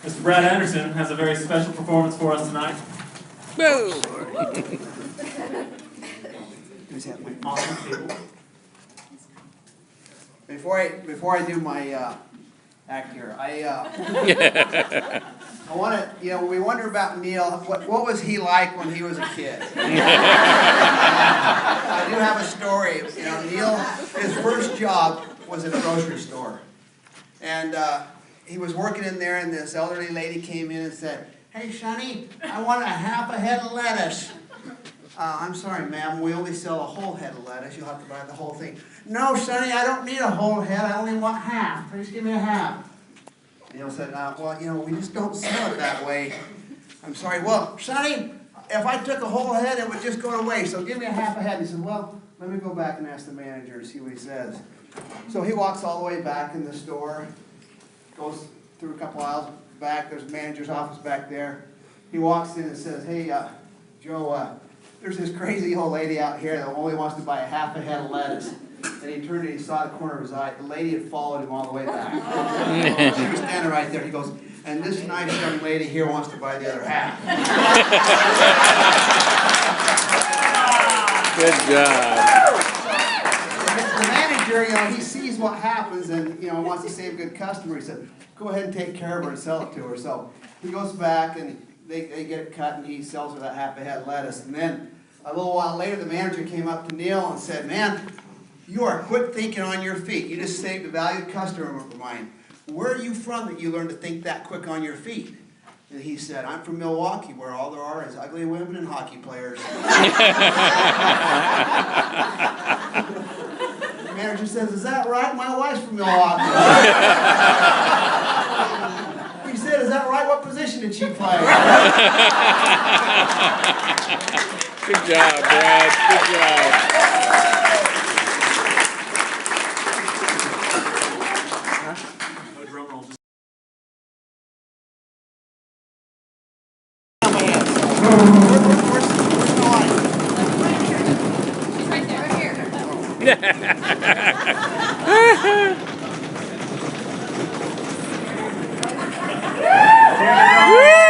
Mr. Brad Andersen has a very special performance for us tonight. Whoa! Awesome people. Before I do my act here, I want to, we wonder about Neil. What was he like when he was a kid? I do have a story. Neil, his first job was at a grocery store, and he was working in there, and this elderly lady came in and said, "Hey, Sonny, I want a half a head of lettuce." "I'm sorry, ma'am, we only sell a whole head of lettuce. You'll have to buy the whole thing." "No, Sonny, I don't need a whole head. I only want half. Please give me a half." Neil said, "Well, we just don't sell it that way." "I'm sorry." "Well, Sonny, if I took a whole head, it would just go to waste. So give me a half a head." He said, "Well, let me go back and ask the manager and see what he says." So he walks all the way back in the store, goes through a couple aisles back. There's the manager's office back there. He walks in and says, "Hey, Joe, there's this crazy old lady out here that only wants to buy a half a head of lettuce." And he turned and he saw the corner of his eye. The lady had followed him all the way back. She was standing right there. He goes, "And this nice young lady here wants to buy the other half." Good job. The manager, he sees what happens and, wants to save a good customer. He said, "Go ahead and take care of her and sell it to her." So he goes back and they get it cut and he sells her that half a head of lettuce. And then a little while later, the manager came up to Neil and said, "Man, you are quick thinking on your feet. You just saved a valued customer of mine. Where are you from that you learned to think that quick on your feet?" And he said, "I'm from Milwaukee, where all there are is ugly women and hockey players." The manager says, "Is that right? My wife's from Milwaukee." He said, "Is that right? What position did she play?" Good job, Brad. Good job. Drum roll. Woo!